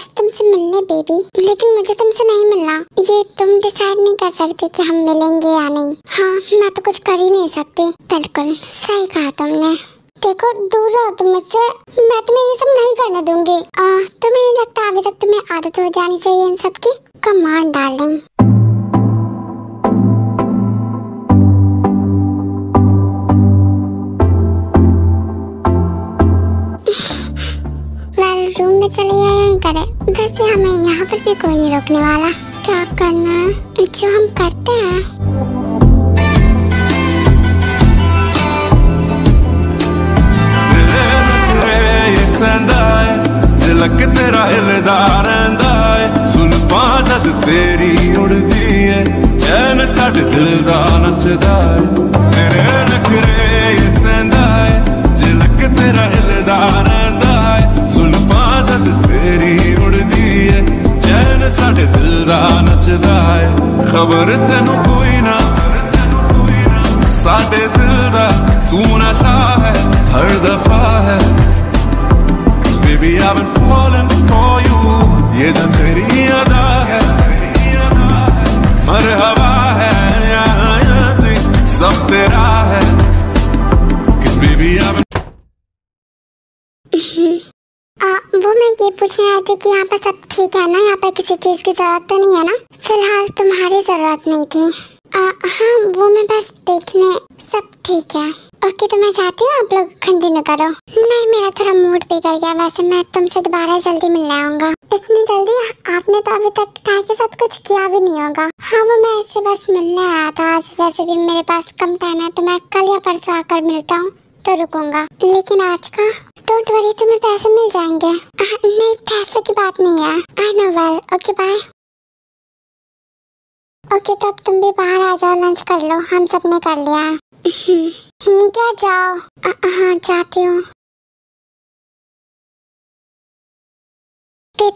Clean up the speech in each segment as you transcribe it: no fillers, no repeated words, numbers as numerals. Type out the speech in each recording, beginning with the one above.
बस तुमसे मिलने बेबी, लेकिन मुझे तुमसे नहीं मिलना। ये तुम डिसाइड नहीं कर सकते कि हम मिलेंगे या नहीं। हाँ, मैं तो कुछ कर ही नहीं सकती। बिल्कुल सही कहा तुमने। देखो, दूर रहो तुम मुझसे, मैं तुम्हें ये सब नहीं करने दूंगी। तुम्हें नहीं लगता अभी तक तुम्हें आदत हो जानी चाहिए इन सब की? Come on darling. रूम में चले या यहीं करें? वैसे हमें यहाँ पर भी कोई नहीं रोकने वाला। क्या करना है जो हम करते हैं। झलक तेरा हिलदा रहंदा है, सुल्फां जद तेरी उड़दी है, चैन साडे दिल दा नचदा है। तेरे नखरे ये सहंदा है, झलक तेरा हिलदा रहंदा है, सुल्फां जद तेरी उड़दी है, चैन साडे दिल दा नचदा है। खबर तेनू कोई ना साडे दिल दा तू नशा है हर दफा है। Baby, I've been falling for you, ये जो तेरी अदा है, मरहबा है या सब तेरा है। Cause baby, I've been वो मैं ये पूछने आई थी कि यहाँ पर सब ठीक है ना? यहाँ पर किसी चीज की जरूरत तो नहीं है ना? फिलहाल तुम्हारी जरूरत नहीं थी। हाँ, वो मैं बस देखने, सब ठीक है। ओके, तो मैं चाहती हूँ आप लोग कंटिन्यू करो। नहीं, मेरा थोड़ा मूड बिगड़ गया। वैसे मैं तुमसे दोबारा जल्दी मिलने आऊंगा। इतनी जल्दी? आपने तो अभी तक टाई के साथ कुछ किया भी नहीं होगा। हाँ, वो मैं ऐसे बस मिलने आया था। आज वैसे भी मेरे पास कम टाइम है, तो मैं कल या परसों आकर मिलता हूँ तो रुकूंगा। लेकिन आज का डोंट वरी, तुम्हें पैसे मिल जाएंगे। नहीं, पैसे की बात नहीं है। I know well. Okay bye. Okay, तब तुम भी बाहर आ जाओ, लंच कर लो। हम सब ने कर लिया है। क्या जाओ? हाँ, जाती हूँ।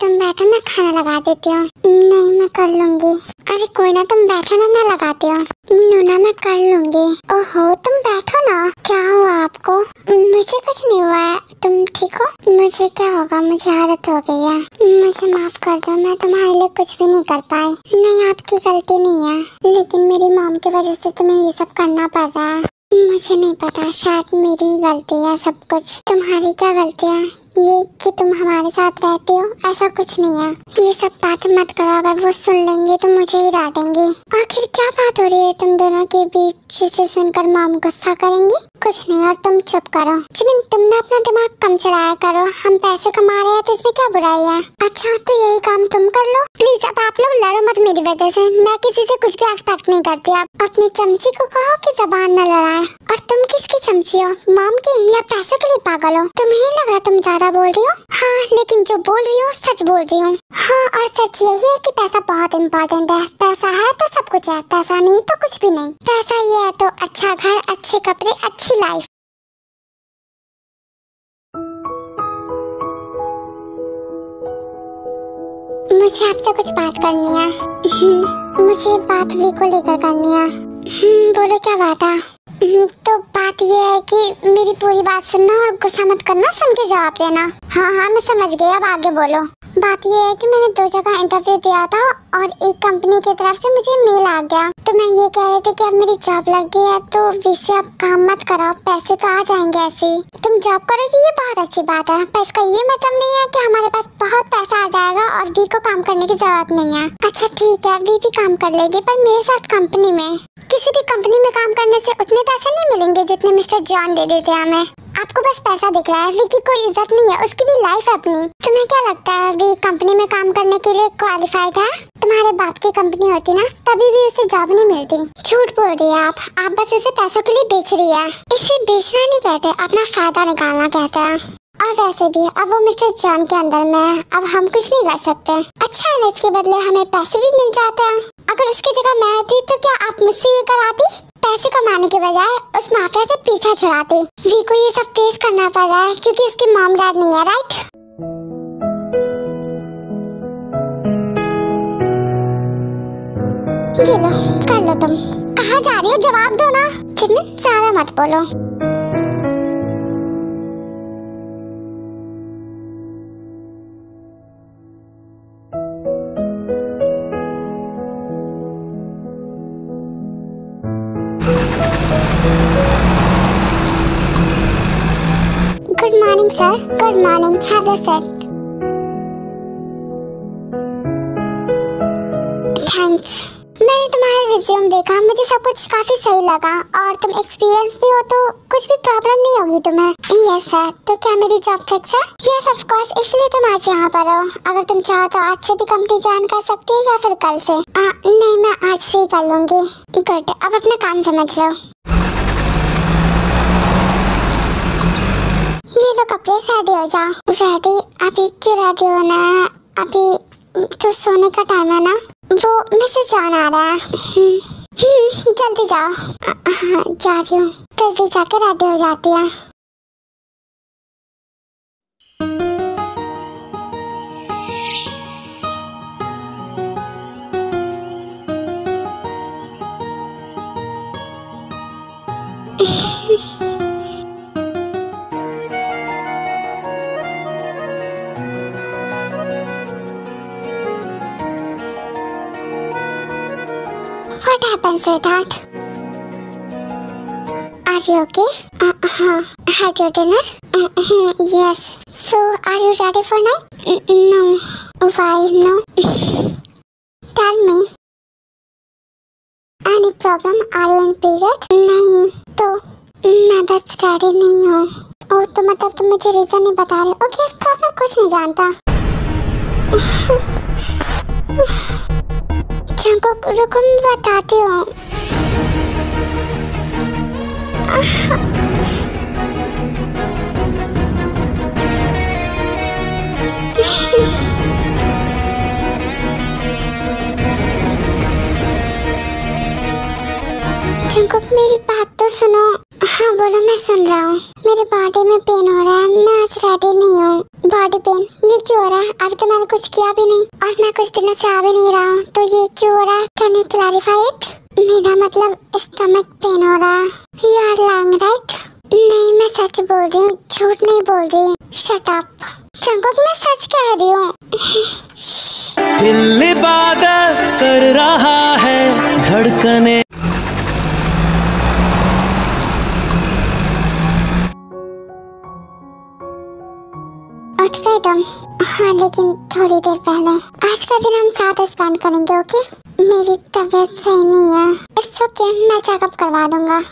तुम बैठो, मैं खाना लगा देती हूँ। नहीं, मैं कर लूंगी। अरे कोई ना, तुम बैठो ना, मैं लगाती हूँ। नूना, मैं कर लूंगी। ओहो, तुम बैठो ना। क्या हुआ आपको? मुझे कुछ नहीं हुआ है। तुम ठीक हो? मुझे क्या होगा, मुझे आदत हो गई है। मुझे माफ कर दो, मैं तुम्हारे लिए कुछ भी नहीं कर पाई। नहीं, आपकी गलती नहीं है, लेकिन मेरी मॉम की वजह से तुम्हें ये सब करना पड़ रहा है। मुझे नहीं पता, शायद मेरी गलती है सब कुछ। तुम्हारी क्या गलती है? ये कि तुम हमारे साथ रहती हो, ऐसा कुछ नहीं है। ये सब बातें मत करो, अगर वो सुन लेंगे तो मुझे ही डांटेंगे। आखिर क्या बात हो रही है तुम दोनों के बीच जिसे सुनकर मॉम गुस्सा करेंगी? कुछ नहीं, और तुम चुप करो। जिमिन, तुमने अपना दिमाग कम चलाया करो। हम पैसे कमा रहे हैं तो इसमें क्या बुराई है? अच्छा, तो यही काम तुम कर लो। प्लीज, अब आप लोग लड़ो मत मेरी वजह से। मैं किसी से कुछ भी एक्सपेक्ट नहीं करती। आप अपनी चमची को कहो कि जबान न लड़ाए। और तुम किसकी चमची हो, मॉम की या पैसों के लिए पागल हो? तुम्हें लग रहा तुम ज्यादा बोल रही हो? हाँ, लेकिन जो बोल रही हूँ सच बोल रही हूँ। हाँ, और सच यही है कि पैसा बहुत इम्पोर्टेंट है। पैसा है तो सब कुछ है, पैसा नहीं तो कुछ भी नहीं। पैसा ये है तो अच्छा घर, अच्छे कपड़े, अच्छी लाइफ। मुझे आपसे कुछ बात करनी है। मुझे बात वी को लेकर करनी है। बोलो, क्या बात है? तो बात ये है कि मेरी पूरी बात सुनना और गुस्सा मत करना, सुन के जवाब देना। हाँ हाँ, मैं समझ गई, अब आगे बोलो। बात ये है कि मैंने 2 जगह इंटरव्यू दिया था और एक कंपनी की तरफ से मुझे मेल आ गया। तो मैं ये कह रही थी कि अब मेरी जॉब लग गई है तो वैसे अब काम मत कराओ, पैसे तो आ जाएंगे ऐसे ही। तुम जॉब करोगी, ये बहुत अच्छी बात है, पर इसका ये मतलब नहीं है कि हमारे पास बहुत पैसा आ जाएगा और वी को काम करने की जरूरत नहीं है। अच्छा ठीक है, वी भी काम कर लेगी, पर मेरे साथ कंपनी में। किसी भी कंपनी में काम करने से उतने पैसे नहीं मिलेंगे जितने मिस्टर जॉन दे देते हमें। आपको बस पैसा दिख रहा है, वी की कोई इज्जत नहीं है, उसकी भी लाइफ है अपनी। तुम्हें क्या लगता है वी कंपनी में काम करने के लिए क्वालिफाइड है? तुम्हारे बाप की कंपनी होती ना, तभी भी उसे जॉब नहीं मिलती। झूठ बोल रही है आप बस उसे पैसों के लिए बेच रही है। इसे बेचना नहीं कहते, अपना फायदा निकालना कहते हैं। और वैसे भी अब वो मिस्टर जॉन के अंदर में है, अब हम कुछ नहीं कर सकते। अच्छा है ना, इसके बदले हमें पैसे भी मिल जाते हैं। अगर उसकी जगह मैं होती तो क्या आप मुझसे ये कराती? पैसे कमाने के बजाय उस माफिया से पीछा छुड़ाती। वी को ये सब फेस करना पड़ रहा है क्योंकि उसकी मॉम डैड नहीं है, राइट? ये लो, कर लो। तुम कहाँ जा रही हो, जवाब दो ना। जिमिन, ज्यादा मत बोलो। Morning sir, good morning, have your seat. Thanks. मैंने तुम्हारा रिज्यूम देखा, मुझे सब कुछ काफी सही लगा और तुम एक्सपीरियंस भी हो तो कुछ भी प्रॉब्लम नहीं होगी तुम्हें। यस सर, तो क्या मेरी जॉब फिक्स है? यस ऑफ कोर्स, इसलिए तुम आज यहाँ पर हो। अगर तुम चाहो तो आज से भी कंपनी ज्वाइन कर सकती हो या फिर कल से। नहीं, मैं आज से ही कर लूंगी। गुड, अब अपना काम समझ लो। ये लो कपड़े, रेडी हो जाओ। रेडी? अभी क्यों रेडी होना है? अभी तो सोने का टाइम है ना। वो मिस्टर जॉन आ रहा है। जल्दी जाओ। हाँ जा रही हूँ। फिर भी जाके रेडी हो जाती है। What happened, sweetheart? Are you okay? Had your dinner? Yes. So, are you ready for night? No. Why no? Tell me. Any problem? Are you in period? नहीं. तो मैं बस रेडी नहीं हूँ। ओ तो मतलब तुम मुझे रीजन नहीं बता रहे? ओके, तो मैं कुछ नहीं जानता। चंको रुको, मैं बताती हूँ। चंको मेरी बात तो सुनो। हाँ बोलो, मैं सुन रहा हूँ। मेरे बॉडी में पेन हो रहा है, मैं आज रेडी नहीं हूँ। Body pain? ये क्यों हो रहा है? अभी तो मैंने कुछ किया भी नहीं और मैं कुछ दिनों से आ भी नहीं रहा हूँ, तो ये क्यों हो रहा है? Can you clarify it? मेरा मतलब स्टमक पेन हो रहा है। You are lying right? नहीं, मैं सच बोल रही हूँ, झूठ नहीं बोल रही। Shut up. चंको मैं सच कह रही हूँ। दिल इबादत कर रहा है, धड़कने उठ गए तुम? हाँ, लेकिन थोड़ी देर पहले। आज का दिन हम साथ स्पेंड करेंगे, ओके? मेरी तबीयत सही नहीं है। इट्स ओके, मैं चेकअप करवा दूंगा।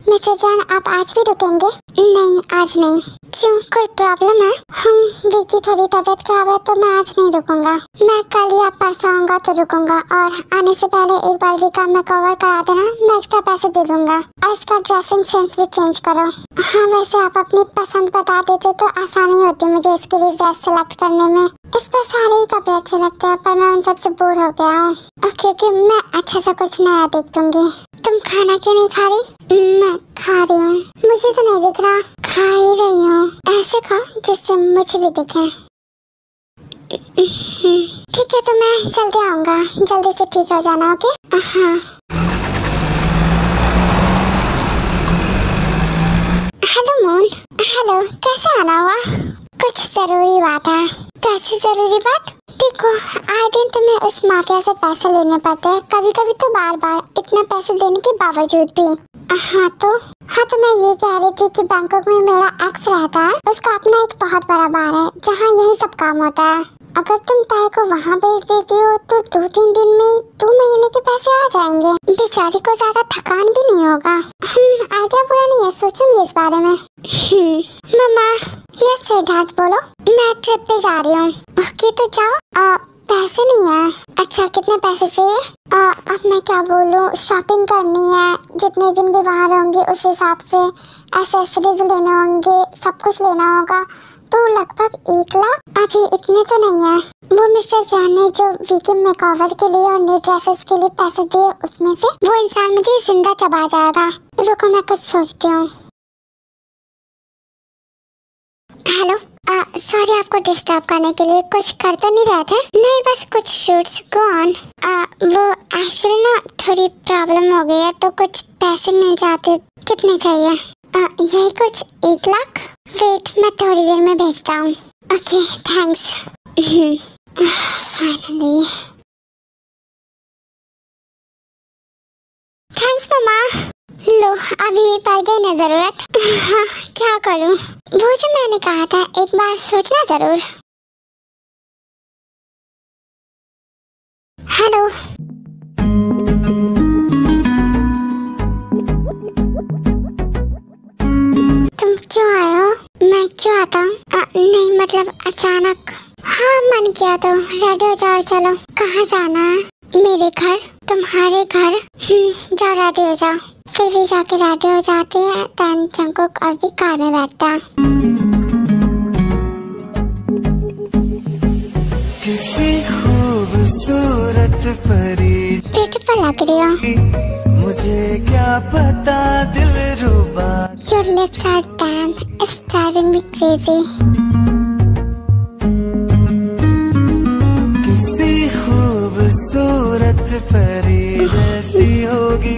मिस्टर जॉन, आप आज भी रुकेंगे? नहीं, आज नहीं। क्यों, कोई प्रॉब्लम है? विकी थोड़ी तबीयत खराब है तो मैं आज नहीं रुकूंगा। मैं कल या परसों आऊंगा तो रुकूंगा और आने से पहले एक बार वीका में कवर करा देना, मैं एक्स्ट्रा पैसे दे दूंगा। और इसका ड्रेसिंग सेंस भी चेंज करो। हाँ, वैसे आप अपनी पसंद बता देते तो आसानी होती मुझे इसके लिए ड्रेस सेलेक्ट करने में। इस पर सारे ही कपड़े अच्छे लगते हैं पर मैं उन सबसे बोर हो गया हूँ, क्योंकि मैं अच्छा सा कुछ नया देख दूंगी। तुम खाना क्यों नहीं खा रही? मैं खा रही हूँ। मुझे तो नहीं दिख रहा। खा ही रही हूँ। ऐसे खाओ जिससे मुझे भी दिखे। ठीक है, तो मैं जल्दी आऊंगा। जल्दी से ठीक हो जाना, ओके? हाँ। Hello moon. हेलो, कैसे आना हुआ? कुछ जरूरी बात है। कैसी जरूरी बात? देखो, आए दिन तुम्हें उस माफिया से पैसे लेने पड़ते हैं, कभी कभी तो बार बार, इतना पैसे देने के बावजूद भी। हाँ तो मैं ये कह रही थी कि बैंकॉक में मेरा एक्स रहता है, उसका अपना एक बहुत बड़ा बार है जहाँ यही सब काम होता है। अगर तुम ताई को वहाँ भेज देती हो तो 2-3 दिन में 2 महीने के पैसे आ जाएंगे। बेचारी को ज्यादा थकान भी नहीं होगा। आइडिया बुरा नहीं है, सोचूंगी इस बारे में। मम्मा, यस स्वीटहार्ट बोलो। मैं ट्रिप पे जा रही हूँ। ओके, तो जाओ। पैसे नहीं है। अच्छा कितने पैसे चाहिए? अब मैं क्या बोलूँ, शॉपिंग करनी है, जितने दिन भी वहाँ रहूँगी उस हिसाब से एसेसरीज लेने होंगे, सब कुछ लेना होगा, तो लगभग 1 लाख। अभी इतने तो नहीं है। वो मिस्टर जॉन ने जो वीकेंड मेकओवर के लिए और न्यू ड्रेसेस के लिए पैसे दिए, उसमें से वो इंसान मुझे जिंदा चबा जाएगा। रुको मैं कुछ सोचती हूँ। हेलो, सॉरी आपको डिस्टर्ब करने के लिए। कुछ कर तो नहीं रहे थे? नहीं, बस कुछ शूट्स। Go on. वो एक्चुअली ना थोड़ी प्रॉब्लम हो गई है, तो कुछ पैसे मिल जाते। कितने चाहिए? यही कुछ 1 लाख। वेट, मैं थोड़ी देर में भेजता हूँ। Okay thanks. फाइनली थैंक्स मामा। लो अभी पड़ गई ना जरूरत। हाँ क्या करूँ, वो जो मैंने कहा था एक बार सोचना जरूर। हेलो, तुम क्यों आए हो? मैं क्यों आता हूँ? नहीं मतलब अचानक। हाँ मन किया तो रेडी हो जाओ। चलो, कहाँ जाना है? मेरे घर, तुम्हारे घर? जाओ रेडी हो जाओ। फिर भी जाके रेडी हो जाते हैं। तन जंकुक और भी कार में बैठता है। किसी खूबसूरत परी ब्यूटीफुल लग रही हो। मुझे क्या पता दिलरुबा। Your lips are damn, it's driving me crazy. किसी खूबसूरत परी जैसी होगी,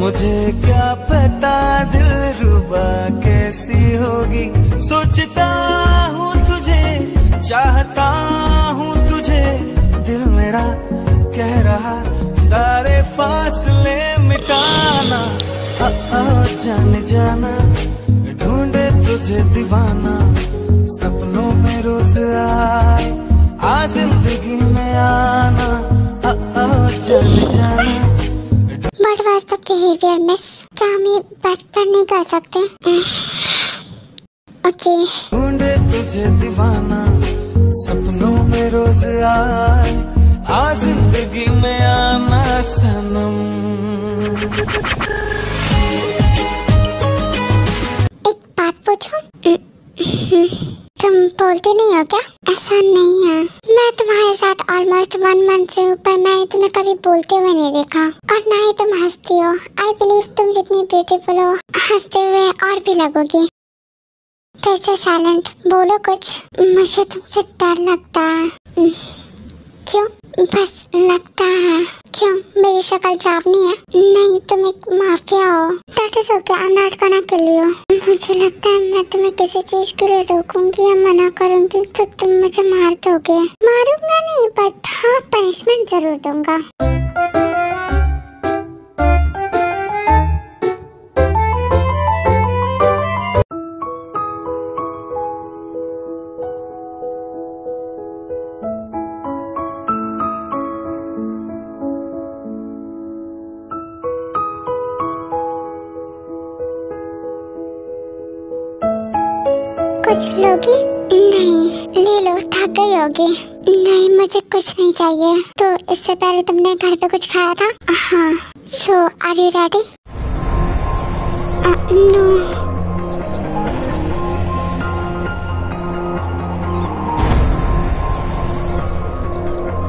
मुझे क्या पता दिलरुबा कैसी होगी। सोचता हूँ तुझे, चाहता हूँ तुझे, दिल मेरा कह रहा सारे फासले मिटाना। जाने जाना, ढूंढे तुझे दीवाना, सपनों में रोज आए, आ जिंदगी में आना। जाने जाना। What was the behavior, miss? क्या हम ये बेटर नहीं कर सकते? ओके। ढूंढे तुझे दीवाना, सपनों में रोज आए, आ जिंदगी में आना सनम। एक बात पूछूं? तुम बोलते नहीं हो क्या? ऐसा नहीं है, मैं तुम्हारे साथ ऑलमोस्ट 1 मंथ से हूँ, पर मैंने तुम्हें कभी बोलते हुए नहीं देखा, और ना ही तुम हंसती हो। आई बिलीव तुम जितनी ब्यूटीफुल हो, हंसते हुए और भी लगोगी। फिर से साइलेंट, बोलो कुछ। मुझे तुमसे डर लगता है। क्यों? बस लगता है। क्यों? मेरी शक्ल डरावनी है? नहीं, तुम एक माफिया हो। That is okay, I'm not gonna kill you. मुझे लगता है मैं तुम्हें किसी चीज के लिए रोकूंगी या मना करूंगी तो तुम मुझे मार दोगे। मारूंगा नहीं, बट हाँ पनिशमेंट जरूर दूंगा। कुछ लोगी? नहीं, ले लो, थक गई होगी। नहीं मुझे कुछ नहीं चाहिए। तो इससे पहले तुमने घर पे कुछ खाया था? हाँ। सो आर यू रेडी? नो।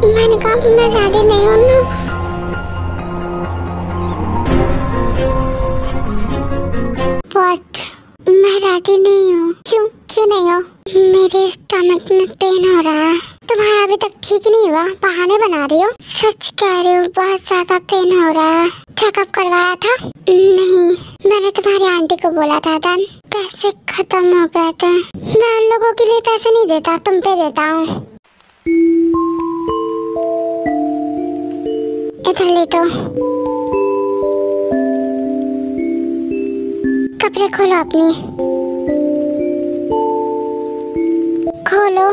मैंने कहा मैं रेडी नहीं हूँ ना। What? मैं रेडी नहीं हूँ। क्यों? क्यों नहीं हो? मेरे स्टमक में पेन हो रहा है। तुम्हारा अभी तक ठीक नहीं हुआ, बहाने बना रही हो। सच कह रही हूँ, बहुत ज्यादा पेन हो रहा है। चेकअप करवाया था? नहीं, मैंने तुम्हारी आंटी को बोला था। देन पैसे खत्म हो गए थे। मैं उन लोगों के लिए पैसे नहीं देता, तुम पे देता हूँ। इधर लेटो। कपड़े खोलो अपनी। खोलो।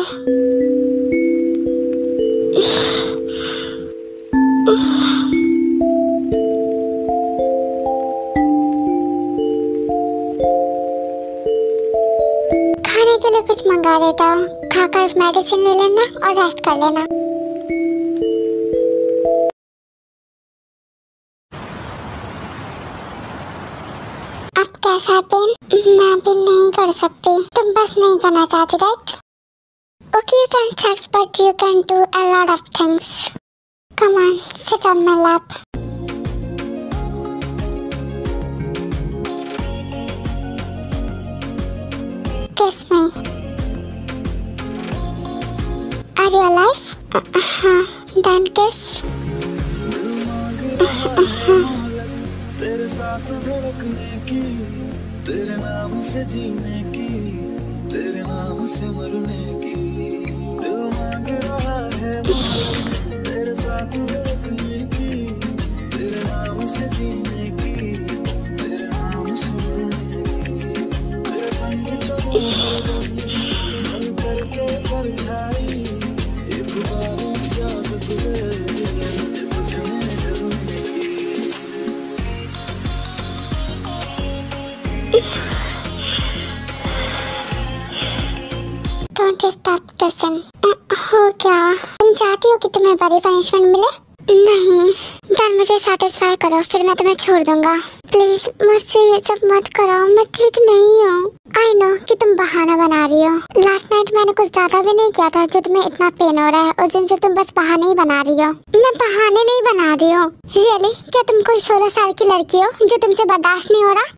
यार। खाने के लिए कुछ मंगा देता हूँ, खाकर मेडिसिन ले लेना और रेस्ट कर लेना। अब कैसा है पेन? मैं भी नहीं कर सकती, तुम बस नहीं करना चाहती, right? Okay, you can text, but you can do a lot of things. Come on, sit on my lap. Kiss me. Are you alive? Then kiss. तेरे साथ धड़कने की, तेरे नाम से जीने की, तेरे नाम से मरने की, दिल मांग रहा है तेरे साथ धड़कने की, तेरे नाम से जीने की, तेरे नाम से मरने की, तेरे संग चलूं मन करके परछाई, एक बार इजाजत दे बुझने जलने की। Don't stop kissing. हो क्या? तुम चाहती हो कि तुम्हें बड़ी पनिशमेंट मिले? नहीं, then मुझे सेटिस्फाई करो, फिर मैं तुम्हें छोड़ दूंगा। प्लीज मुझसे ये सब मत कराओ, मैं ठीक नहीं हूँ। आई नो कि तुम बहाना बना रही हो। लास्ट नाइट मैंने कुछ ज्यादा भी नहीं किया था जो तुम्हें इतना पेन हो रहा है। उस दिन से तुम बस बहाने ही बना रही हो। मैं बहाने नहीं बना रही हूँ। रियली? क्या तुम कोई 16 साल की लड़की हो जो तुमसे बर्दाश्त नहीं हो रहा?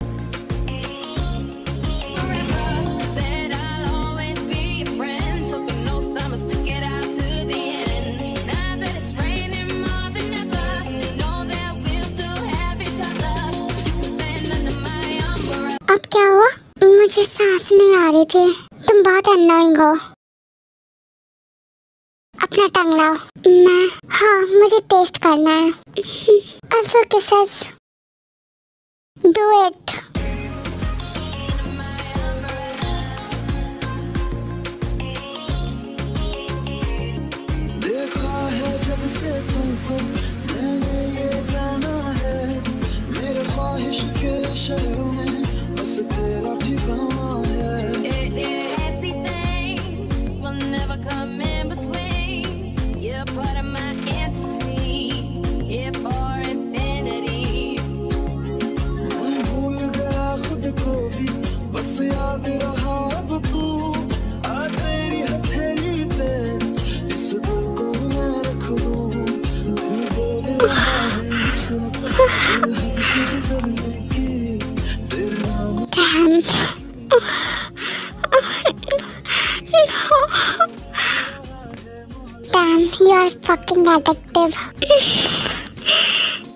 अब क्या हुआ? मुझे सांस नहीं आ रही थी। तुम बहुत अननोइंग हो। अपना टंग लाओ। मैं, हाँ, मुझे टेस्ट करना है। Also kisses. Do it. देखा है जब से तुमको मैंने ये जाना है, मेरे ख्वाहिश के शहर में बस तेरा ठिकाना है। मैं भूल गया खुद को भी, बस याद रहा अब तू। आ तेरी हथेली पे इस दिल को मैं रख लूं। दिल बोल रहा है इसको हद से गुजरने की, तेरे नाम Damn, you are fucking addictive.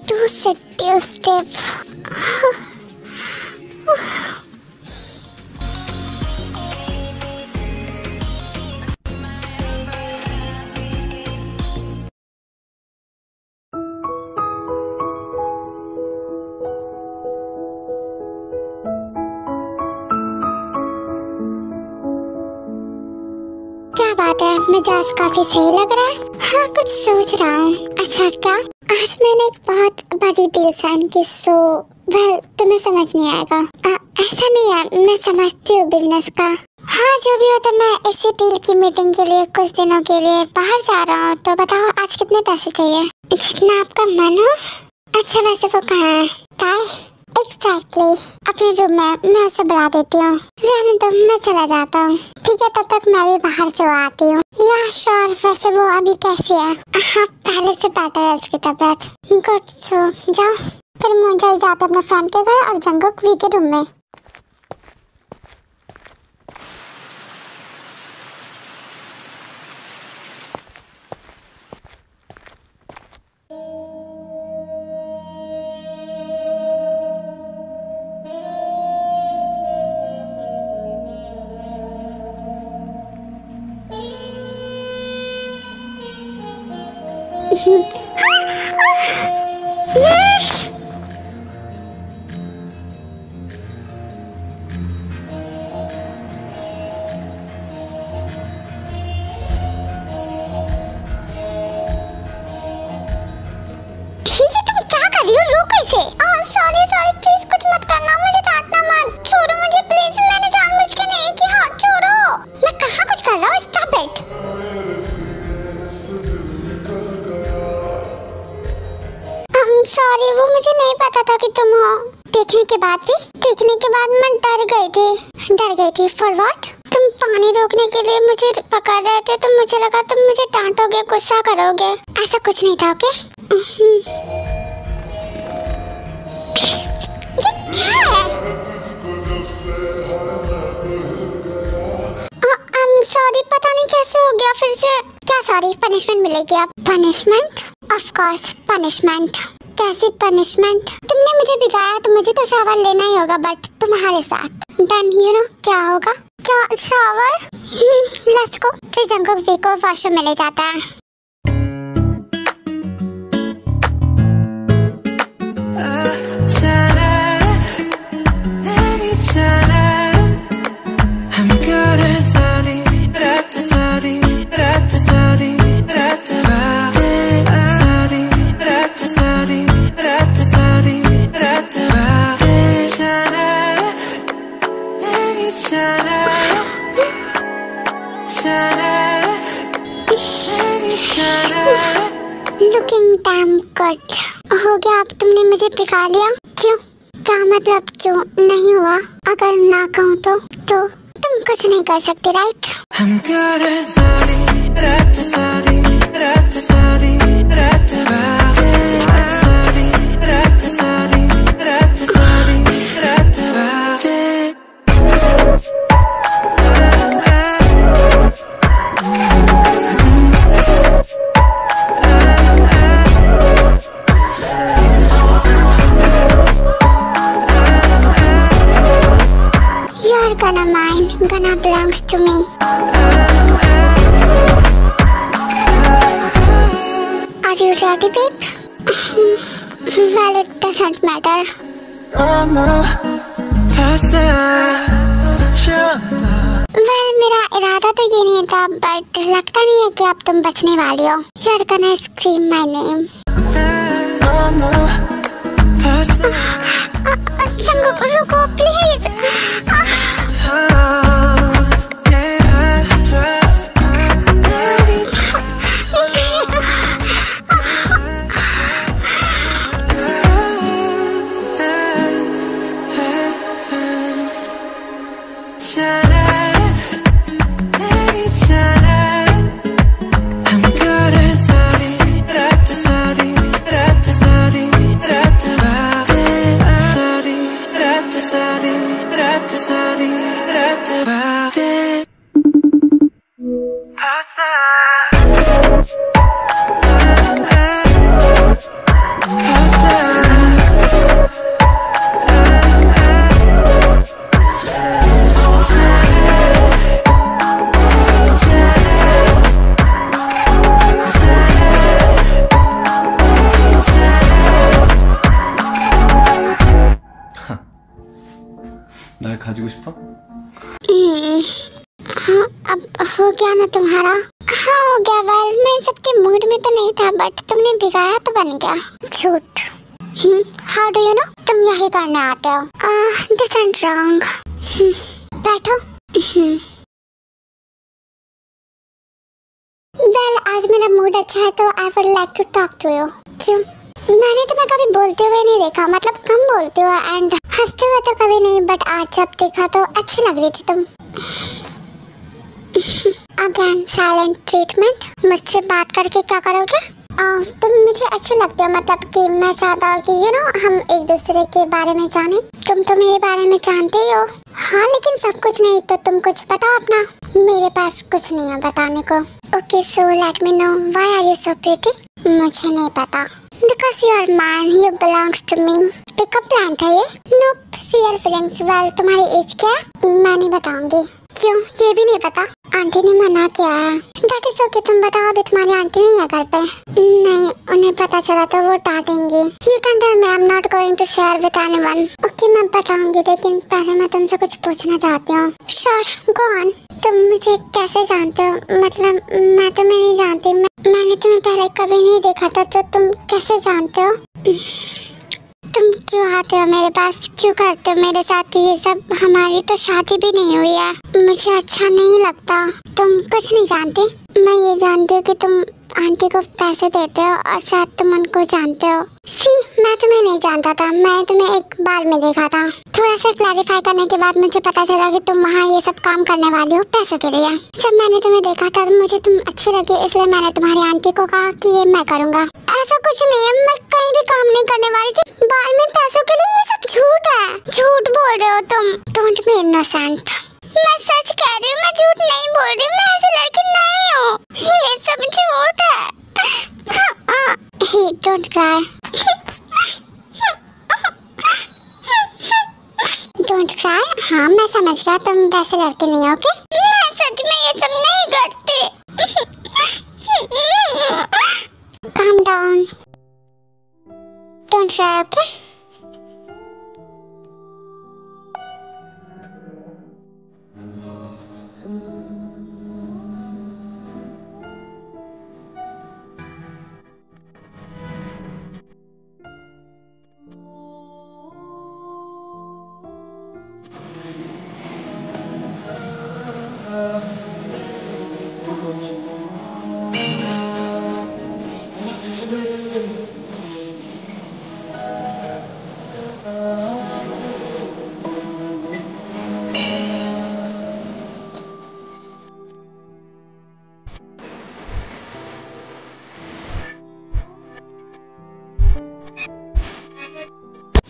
Too seductive. क्या बात है, मिजाज काफी सही लग रहा है। हाँ, कुछ सोच रहा हूँ। अच्छा, क्या? आज मैंने एक बहुत बड़ी डील साइन की, सो वेल तुम्हें समझ नहीं आएगा। ऐसा नहीं है, मैं समझती हूँ बिजनेस का। हाँ, जो भी हो, तो मैं इसी डील की मीटिंग के लिए कुछ दिनों के लिए बाहर जा रहा हूँ। तो बताओ आज कितने पैसे चाहिए? जितना आपका मन हो। अच्छा, वैसे वो कहाँ है? काय? Exactly. अपने रूम में, मैं उसे बुला देती हूँ। रहने दो, मैं चला जाता हूँ। ठीक है, तब तक मैं भी बाहर से आती हूँ। या श्योर। वैसे वो अभी कैसी है? हाँ, पहले से बेटर है उसकी तबीयत। गुड, सो जाओ। फिर मुझे जाते अपने फ्रेंड के घर और जंगुक वी के रूम में। कि तुम हो। देखने के बाद मैं डर गई थी। For what? तुम पानी रोकने के लिए मुझे पकड़ रहे थे तो मुझे लगा तुम मुझे डांटोगे, गुस्सा करोगे। ऐसा कुछ नहीं था। ओके? ये क्या है? सॉरी, पता नहीं कैसे हो गया फिर से। क्या सॉरी? पनिशमेंट मिलेगी अब। पनिशमेंट? Of course punishment. कैसी पनिशमेंट? तुमने मुझे भिगाया तो मुझे तो शावर लेना ही होगा, बट तुम्हारे साथ। देन यू नो क्या होगा? क्या शावर? Let's go. फिर जंगल को वॉशरूम में ले जाता है। Looking damn good. हो गया, अब तुमने मुझे भिगा लिया। क्यों? क्या मतलब क्यों नहीं हुआ? अगर ना कहूँ तो तुम कुछ नहीं कर सकते, right? Gonna belongs to me. Are you ready, babe? Well, it doesn't matter. Well, मेरा इरादा तो ये नहीं था, बट लगता नहीं है कि अब तुम बचने वाली हो। You're gonna scream my name. रुको प्लीज। 날 가지고 싶어? अब हो गया ना तुम्हारा? हाँ हो गया। वेल, मैं सबके मूड में तो नहीं था, बट तुमने भिगाया तो बन गया। झूठ। How do you know? तुम यही करने आते हो। This is wrong. बैठो। वेल, आज मेरा मूड अच्छा है तो I would like to talk to you. क्यों? मैंने तुम्हें कभी बोलते हुए नहीं देखा, मतलब कम बोलते हो, एंड हंसते हुए तो कभी नहीं, बट आज जब देखा तो अच्छी लग रही थी तुम। Again silent treatment. मुझसे बात करके क्या करोगे? तुम मुझे अच्छे लगते हो, मतलब कि मैं चाहता हूँ कि यू नो हम एक दूसरे के बारे में जाने। तुम तो मेरे बारे में जानते ही हो। हाँ, लेकिन सब कुछ नहीं, तो तुम कुछ बताओ अपना। मेरे पास कुछ नहीं है बताने को। Okay, so let me know why are you so pretty? मुझे नहीं पता। Because you are mine, you belongs to me. Pickup plan था ये? Nope, real feelings. Well, तुम्हारी एज क्या है? मैं नहीं बताऊंगी। क्यों? ये भी नहीं पता? आंटी ने मना किया है। That is okay, तुम बताओ। अभी तुम्हारी आंटी नहीं है घर पे? नहीं, उन्हें पता चला तो वो डांटेंगी। You can tell me, I'm not going to share with anyone. Okay, मैं बताऊंगी, लेकिन पहले मैं तुमसे कुछ पूछना चाहती हूँ। Sure, go on. तुम मुझे कैसे जानते हो? मतलब मैं तुम्हें नहीं जानती। मैंने तुम्हें पहले कभी नहीं देखा था, तो तुम कैसे जानते हो? तुम क्यों आते हो मेरे पास? क्यों करते हो मेरे साथ ये सब? हमारी तो शादी भी नहीं हुई है। मुझे अच्छा नहीं लगता। तुम कुछ नहीं जानती? मैं ये जानती हूँ कि तुम आंटी को पैसे देते हो और शायद तुम उनको जानते हो। सी, मैं तुम्हें नहीं जानता था, मैं तुम्हें एक बार में देखा था। थोड़ा सा क्लैरिफाई करने के बाद मुझे पता चला कि तुम वहाँ ये सब काम करने वाली हो पैसों के लिए। जब मैंने तुम्हें देखा था तो मुझे तुम अच्छी लगी, इसलिए मैंने तुम्हारी आंटी को कहा कि ये मैं करूँगा। ऐसा कुछ नहीं है, मैं कहीं भी काम नहीं करने वाली थी। बार में पैसों के लिए, ये सब झूठ है। झूठ बोल रहे हो तुम। Don't be innocent. मैं सच कह रही हूँ, मैं झूठ नहीं बोल रही हूँ। मैं ऐसी लड़की नहीं हूँ, ये सब झूठ है। Hey, don't cry. Don't cry. हाँ, मैं समझ गया, तुम वैसे लड़की नहीं हो। ओके? मैं सच में ये सब नहीं करती। Calm down. Don't cry, okay?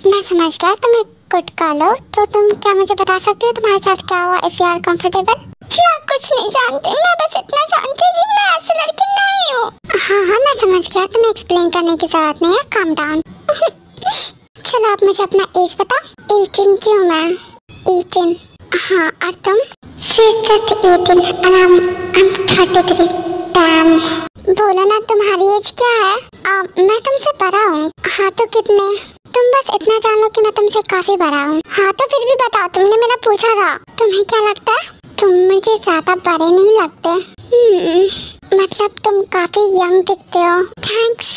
मैं समझ गया, तुम एक गुटखा लो। तो तुम क्या मुझे बता सकते हो तुम्हारे साथ क्या हुआ? If you are comfortable. मैं कुछ नहीं जानती, मैं बस इतना जानती हूँ कि मैं ऐसी लड़की नहीं हूँ। हाँ, मैं समझ गया, तुम्हें एक्सप्लेन करने की जरूरत नहीं है। Calm down. चलो आप मुझे अपना एज बताओ। 18 क्यों मैं? 18। हाँ, और तुम? She's just 18 and I'm 33. Damn. बोलो ना, तुम्हारी एज क्या है? मैं तुमसे बड़ा हूँ। हाँ तो कितने? तुम बस इतना जान लो कि मैं तुमसे काफी बड़ा हूँ। हाँ तो फिर भी बताओ, तुमने मेरा पूछा था। तुम्हें क्या लगता है? तुम मुझे ज्यादा बड़े नहीं लगते। मतलब तुम काफी यंग दिखते हो। थैंक्स।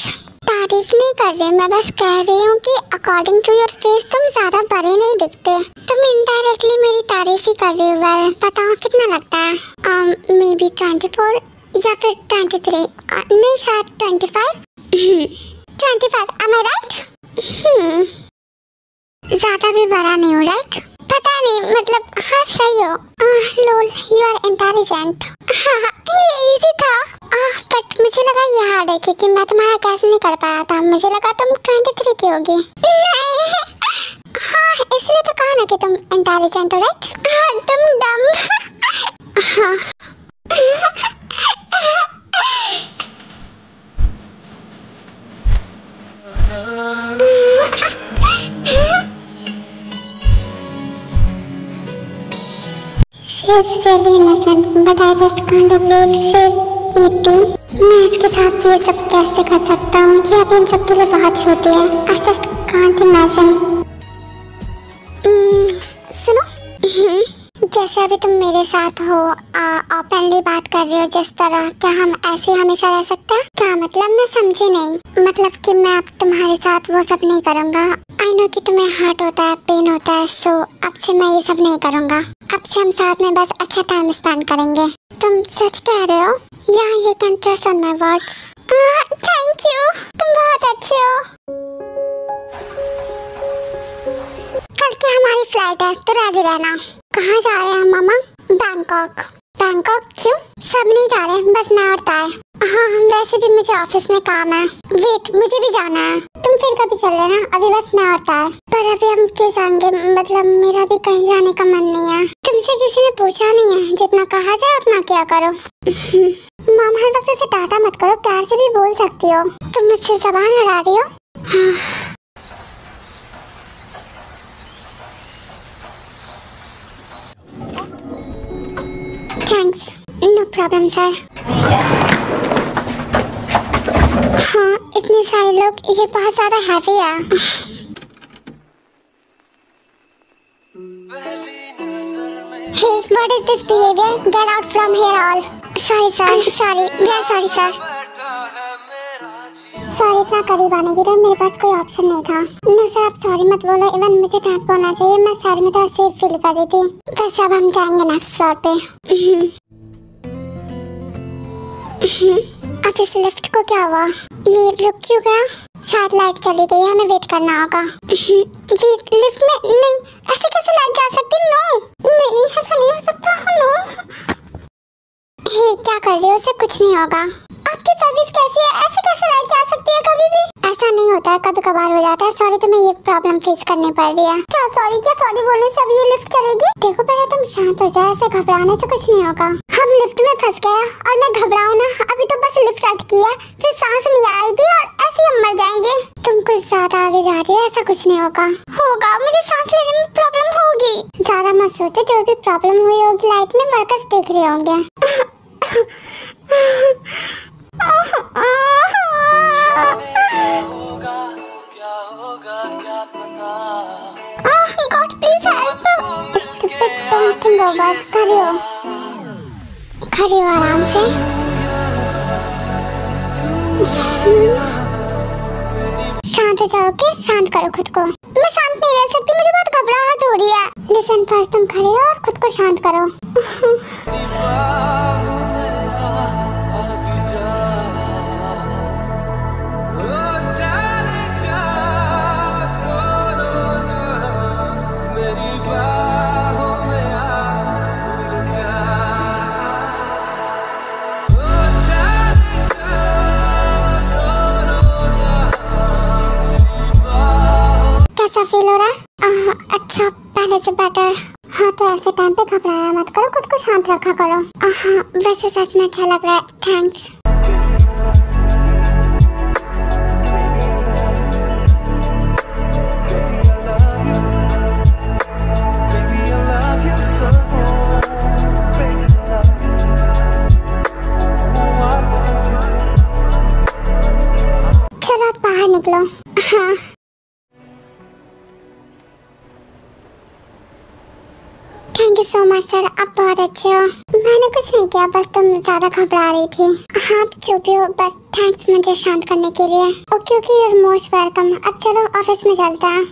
तारीफ नहीं कर रही, मैं बस कह रही हूँ कि अकॉर्डिंग टू योर फेस तुम ज्यादा बड़े नहीं दिखते। तुम इनडायरेक्टली मेरी तारीफ ही कर रही हो। वेल, बताओ कितना लगता है? मे बी 24 या फिर 23। नहीं, शायद 25। 25, am I right? ज्यादा भी बड़ा नहीं हो, राइट? पता नहीं, मतलब हाँ सही हो। लोल, यू आर इंटेलिजेंट। हाँ, ये इजी था। बट मुझे लगा ये हार्ड है, क्योंकि मैं तुम्हारा कैसे नहीं कर पाया था। मुझे लगा तुम 23 की होगी। नहीं, हाँ इसलिए तो कहा ना कि तुम इंटेलिजेंट हो, राइट? हाँ, तुम डम। हाँ। She's really innocent, but I just can't believe she's 18. मैं इसके साथ ये सब कैसे कर सकता हूँ? ये अभी इन सब के लिए बहुत छोटी है। I just can't imagine. सुनो, जैसे अभी तुम मेरे साथ हो, ओपनली बात कर रही हो जिस तरह, क्या हम ऐसे हमेशा रह सकते हैं? क्या मतलब? मैं समझी नहीं। मतलब कि मैं अब तुम्हारे साथ वो सब नहीं करूँगा। आई नो कि तुम्हें हर्ट होता है, पेन होता है, सो अब से मैं ये सब नहीं करूँगा। अब से हम साथ में बस अच्छा टाइम स्पेंड करेंगे। तुम सच कह रहे हो? या you can trust on my words. Thank you, तुम बहुत अच्छे हो। कल की हमारी फ्लाइट है, तो रेडी रहना। कहाँ जा रहे हैं मामा? बैंकॉक। बैंकॉक क्यों? सब नहीं जा रहे, बस मैं और ताए। हाँ, वैसे भी मुझे ऑफिस में काम है। वेट, मुझे भी जाना है। तुम फिर कभी चल लेना, अभी बस मैं और ताए। पर अभी हम क्यों जाएंगे? मतलब मेरा भी कहीं जाने का मन नहीं है। तुमसे किसी ने पूछा नहीं है, जितना कहा जाए उतना क्या करो। माम, हर वक्त उसे डांटा मत करो, प्यार से भी बोल सकती हो। तुम मुझसे ज़बान लड़ा रही हो। थैंक्स। No problem sir. हाँ, इतने सारे लोग, ये बहुत ज्यादा हैवी है। Hey, what is this behavior? Get out from here all. Sorry sir, sorry, we are sorry sir. Sorry, इतना करीब आने के लिए मेरे पास कोई ऑप्शन नहीं था। नो सर, आप सॉरी मत बोलो। इवन मुझे ट्रांसफर होना चाहिए। मैं सॉरी में तो सेफ फील कर रही थी। बस अब हम जाएंगे नेक्स्ट फ्लोर पे। अब इस लिफ्ट को क्या हुआ? ये रुक क्यों गया? शायद लाइट चली गई है, हमें वेट करना होगा। वेट, लिफ्ट में नहीं, ऐसे कैसे लाइट जा सकती? नो नहीं, ऐसा नहीं हो सकता। नो हे, क्या कर रहे हो? उससे कुछ नहीं होगा। आपकी सर्विस कैसी है? ऐसे कैसे लाइट जा सकती है कभी भी? ऐसा नहीं होता है, कभी कभार हो जाता है। सॉरी, तुम्हें ये प्रॉब्लम फेस करनी पड़ रही है। क्या सॉरी बोलने से अभी ये लिफ्ट चलेगी? देखो पहले तुम शांत हो जाओ, ऐसे घबराने से कुछ नहीं होगा। हम लिफ्ट में फंस गए और मैं घबराऊं ना, अभी तो बस लिफ्ट अटकी है, फिर सांस नहीं आएगी और ऐसे हम मर जाएंगे। तुम कुछ ज्यादा आगे जा रही हो, ऐसा कुछ नहीं होगा। मुझे सांस लेने में प्रॉब्लम होगी। ज्यादा मत सोचो, जो भी प्रॉब्लम हुई होगी लाइट में वर्कर्स देख रहे होंगे। God, please help! Stupid, don't think over. खड़े हो आराम से। शांत हो जाओगे? शांत करो खुद को। मैं शांत नहीं रह सकती, मुझे बहुत घबराहट हो रही है। लिसन फर्स्ट, तुम खड़े रहो और खुद को शांत करो। कैसा फील हो रहा है? अच्छा, पहले से बेटर। हाँ, तो ऐसे टाइम पे घबराया मत करो, खुद को शांत रखा करो। हाँ, वैसे सच में अच्छा लग रहा है, थैंक्स। चलो आप बाहर निकलो। हाँ, thank you so much sir, आप बहुत अच्छे हो। मैंने कुछ नहीं किया, बस तुम ज्यादा घबरा रही थी। हाँ, तो जो भी हो, बस थैंक्स मुझे शांत करने के लिए। Okay, you're most welcome. अब चलो ऑफिस में चलते हैं।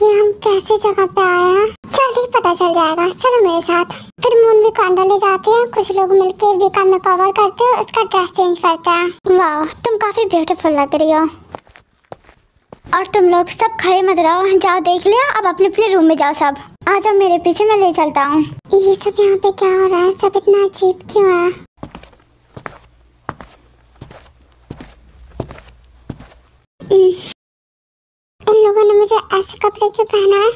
ये हम कैसी जगह पे आए हैं? जल्दी पता चल जाएगा, चलो मेरे साथ। फिर मूनवी को अंदर ले जाते हैं, कुछ लोग मिलकर वीका में कवर करते हैं, उसका ड्रेस चेंज करते हैं। वाह, तुम काफी ब्यूटीफुल लग रही हो। और तुम लोग सब खड़े मत रहो, जाओ देख लिया, अब अपने अपने रूम में जाओ सब। आ जाओ मेरे पीछे, मैं ले चलता हूँ। ये सब यहाँ पे क्या हो रहा है? सब इतना अजीब क्यों है? इन लोगों ने मुझे ऐसे कपड़े क्यों पहना है?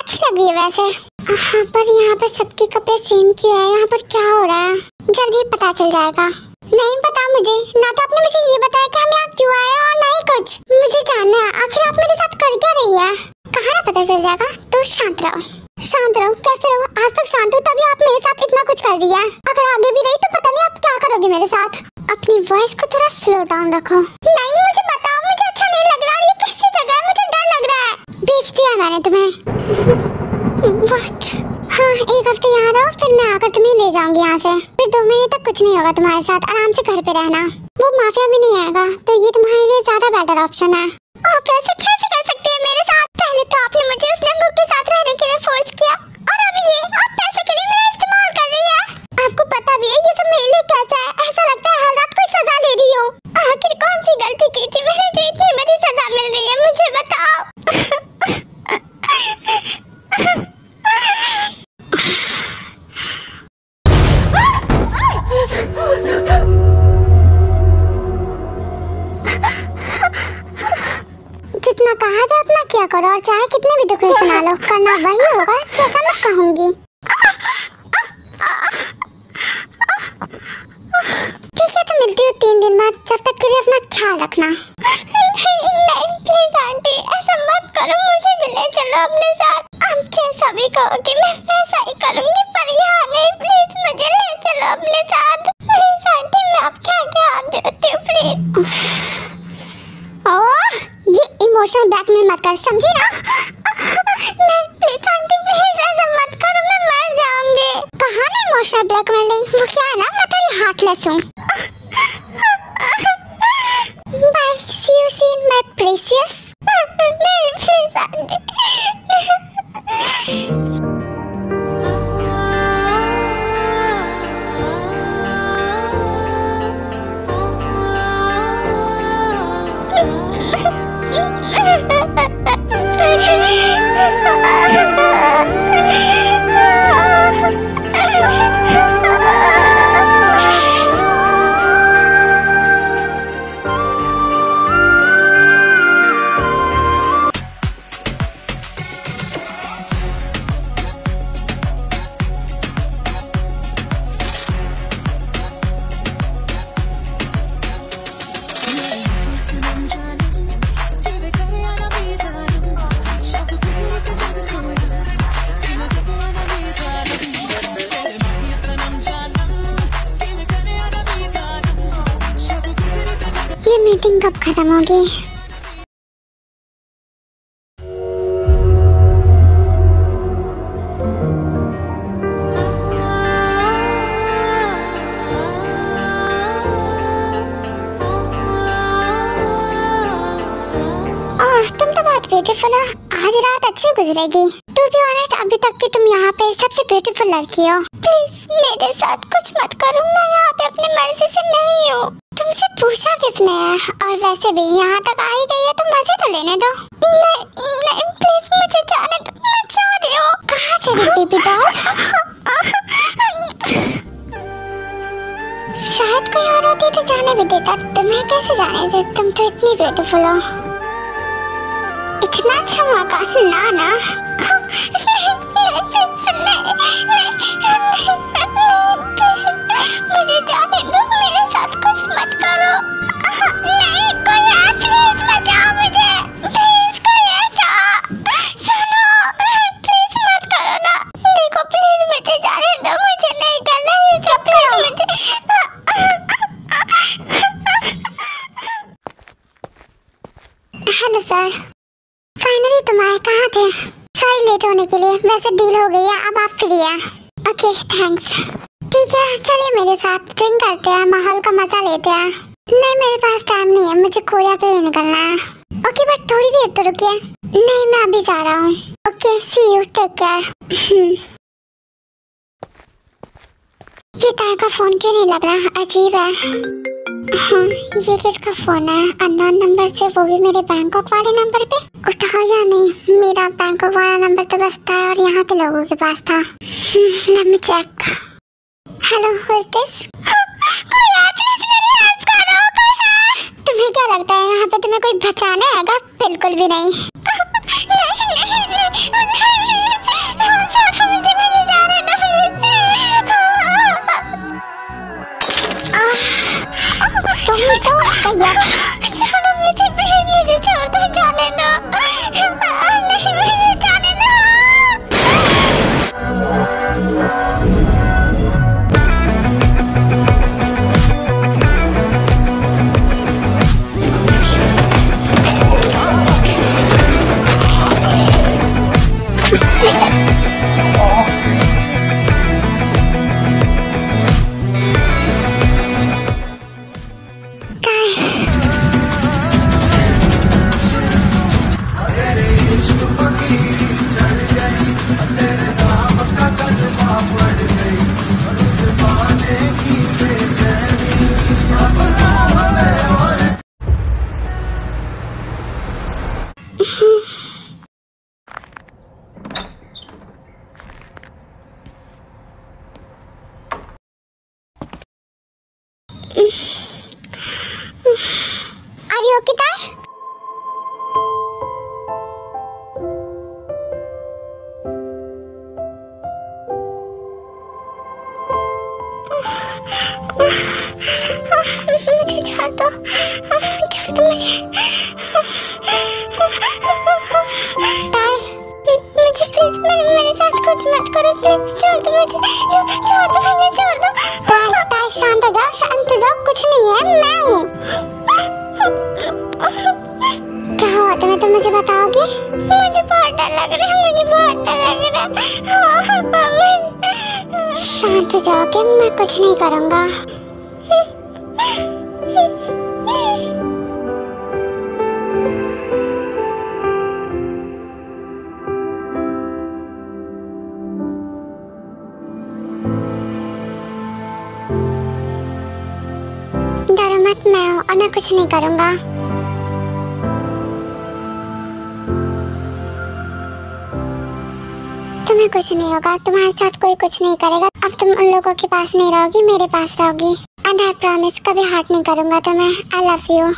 अच्छी लग रही है वैसे। हाँ, पर यहाँ पर सबके कपड़े सेम क्यों है? यहाँ पर क्या हो रहा है? जल्दी पता चल जाएगा। नहीं पता मुझे, ना तो आपने मुझे ये बताया कि हम यहाँ क्यों आए और ना ही कुछ। मुझे जानना है आखिर आप मेरे साथ कर क्या रही है? कहाँ ना पता चल जाएगा, तो शांत रहो। शांत रहो? कैसे रहो? आज तक शांत हो, तभी आप मेरे साथ इतना कुछ कर रही है। अगर आगे भी रही तो पता नहीं आप क्या करोगे मेरे साथ। अपनी वॉइस को थोड़ा स्लो डाउन रखो। नहीं, मुझे बताओ, मुझे अच्छा नहीं लग रहा। ये कैसी जगह है? मुझे डर लग रहा है। बेच दिया मैंने तुम्हें। व्हाट? हाँ, एक हफ्ते यहाँ रहो, फिर मैं आकर तुम्हें ले जाऊंगी यहाँ से। फिर 2 महीने तक कुछ नहीं होगा तुम्हारे साथ, आराम से घर पे रहना। वो माफिया भी नहीं आएगा, तो ये तुम्हारे लिए ज्यादा बेटर ऑप्शन है। आप ऐसे कैसे कर सकती है मेरे साथ? पहले तो आपने मुझे उस जंगल के साथ रहने के लिए फोर्स किया, और अब ये आप पैसे के लिए मेरा इस्तेमाल कर रही है। आपको पता भी है ये सब मेरे लिए कैसा है? ऐसा लगता है हर रात कोई सजा ले रही हो। आखिर कौन सी गलती की थी मैंने जो इतनी बड़ी सजा मिल रही है? मुझे बताओ। जितना कहा जाए उतना क्या करो, और चाहे कितने भी दुख सुना लो, करना वही होगा जैसा मैं कहूँगी। ठीक है, तो मिलती हूँ 3 दिन बाद। जब तक के लिए अपना ख्याल रखना। नहीं प्लीज आंटी, ऐसा मत करो, मुझे भी ले चलो अपने साथ। आप जैसा भी कहोगे मैं वैसा ही करूँगी, पर यहाँ नहीं। प्लीज मुझे ले चलो अपने साथ। प्लीज आंटी, मैं आपके आगे हाथ जोड़ती हूँ, प्लीज। ओह, मत कर, समझी ना? नहीं प्लीज आंटी प्लीज ऐसा मत करो, मैं मर जाऊंगी। कहाँ मैं इमोशनल ब्लैकमेलिंग, वो क्या है ना मैं तेरी हार्टलेस हूँ। Bye, see you soon my precious. नहीं प्लीज आंटी। ये मीटिंग कब खत्म होगी? तुम तो बहुत ब्यूटीफुल हो, आज रात अच्छी गुजरेगी। टू बी ऑनेस्ट अभी तक की तुम यहाँ पे सबसे ब्यूटीफुल लड़की हो। प्लीज मेरे साथ कुछ मत करो, मैं यहाँ पे अपनी मर्जी से नहीं हूँ। तुमसे पूछा किसने है? और वैसे भी यहाँ तक आ ही गई है तो मजे तो लेने दो। नहीं प्लीज मुझे जाने दो, मैं चाह रही हूँ। कहाँ चली बेबी डॉल? शायद कोई और होती तो जाने भी देता, तुम्हें कैसे जाने दे? तुम तो इतनी ब्यूटीफुल हो। इतना अच्छा मौका ना ना। मुझे जाने दो, मेरे साथ कुछ मत करो। नहीं कोई है, प्लीज बचाओ मुझे, प्लीज कोई है, सुनो प्लीज मत करो ना। देखो प्लीज मुझे जाने दो, मुझे नहीं करना ये, प्लीज मुझे। हेलो सर, फाइनली तुम आए, कहाँ थे? सॉरी लेट होने के लिए, वैसे डील हो गई है, अब आप फ्री हैं। Okay thanks. ठीक है चलिए मेरे साथ ड्रिंक करते हैं, माहौल का मजा लेते हैं। नहीं मेरे पास टाइम नहीं है, मुझे कोरिया के लिए निकलना है। ओके बट थोड़ी देर तो रुकिए। नहीं मैं अभी जा रहा हूँ। Okay see you, take care. ये तार का फोन क्यों नहीं लग रहा, अजीब है। हाँ ये किसका फोन है? अननोन नंबर से, वो भी मेरे बैंकॉक वाले नंबर पे। उठाओ या नहीं? मेरा बैंकॉक वाला नंबर तो बसता है और यहाँ के लोगों के पास था। Let me check. Hello who is this? तुम्हें क्या लगता है यहाँ पे तुम्हें कोई बचाने आएगा? बिल्कुल भी नहीं। छोड़ो मुझे प्लीज, मुझे छोड़ दो, जाने दो। नहीं मुझे जाने दो। Are you okay, Dad? मुझे छोड़ दो मुझे। मुझे प्लीज मेरे साथ कुछ मत करो, प्लीज छोड़ दो मुझे, छोड़ दो। शांत हो जाओ, कुछ नहीं है, मैं हूँ। क्या हुआ तुम्हें, तुम मुझे बताओगी? शांत हो जाओगे, मैं कुछ नहीं करूँगा। डरो मत, मैं हूँ और मैं कुछ नहीं करूँगा। तुम्हें कुछ नहीं होगा, तुम्हारे साथ कोई कुछ नहीं करेगा। अब तुम उन लोगों के पास नहीं रहोगी, मेरे पास रहोगी। एंड आई प्रॉमिस कभी हर्ट नहीं करूँगा तुम्हें। I love you.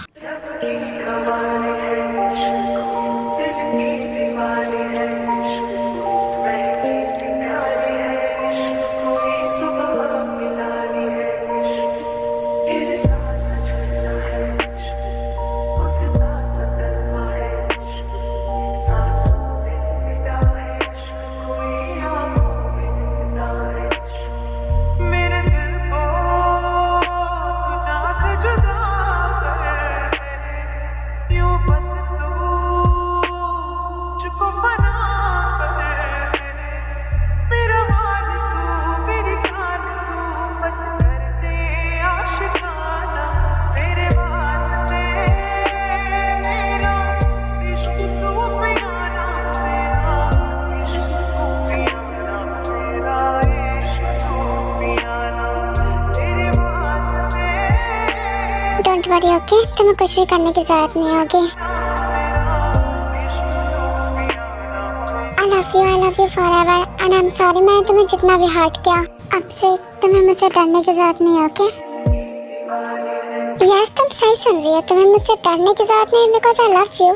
Don't worry, okay? तुम्हें कुछ भी करने की जरूरत नहीं होगी। I love you forever and I am sorry मैंने तुम्हें जितना भी हर्ट किया। अब से तुम्हें मुझसे डरने की जरूरत नहीं, ओके? यस, तुम सही सुन रही हो, तुम्हें मुझसे डरने की जरूरत नहीं, बिकॉज आई लव यू।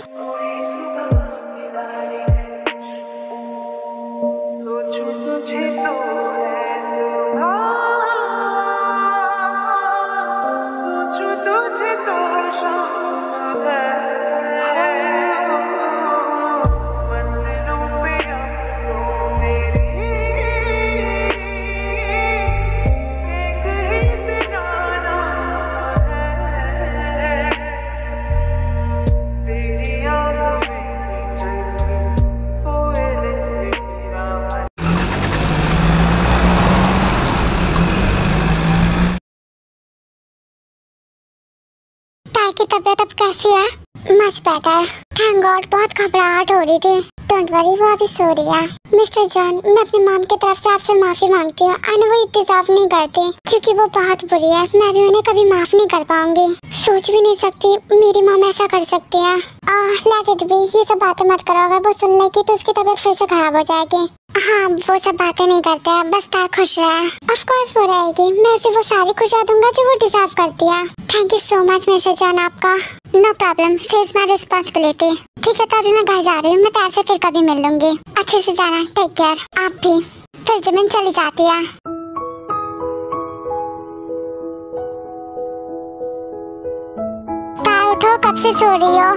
की तबीयत अब कैसी है? Much better, thank God. बहुत घबराहट हो रही थी। डोंट वरी, वो अभी सो रही है। मिस्टर जॉन, मैं अपनी मॉम की तरफ से आपसे माफी मांगती हूँ। आई नो वो डिजर्व नहीं करती, क्योंकि वो बहुत बुरी है। मैं भी उन्हें कभी माफ नहीं कर पाऊंगी। सोच भी नहीं सकती मेरी मॉम ऐसा कर सकती है। लेट इट बी, ये सब बातें मत करो। अगर वो सुन लेगी तो उसकी तबीयत फिर से खराब हो जाएगी। हाँ, वो सब बातें नहीं करते हैं, बस ताकि खुश रहे। ऑफ कोर्स वो रहेगी, मैं उसे वो सारी खुशियाँ दूंगा जो वो डिजर्व करती है। Thank you so much mister John, आपका। No problem, she is my responsibility. ठीक है, तो अभी मैं घर जा रही हूँ। मैं तेरे से फिर कभी मिल लूंगी। अच्छे से जाना, टेक केयर। आप भी। फिर जमीन चली जाती है। उठो, कब से सो रही हो?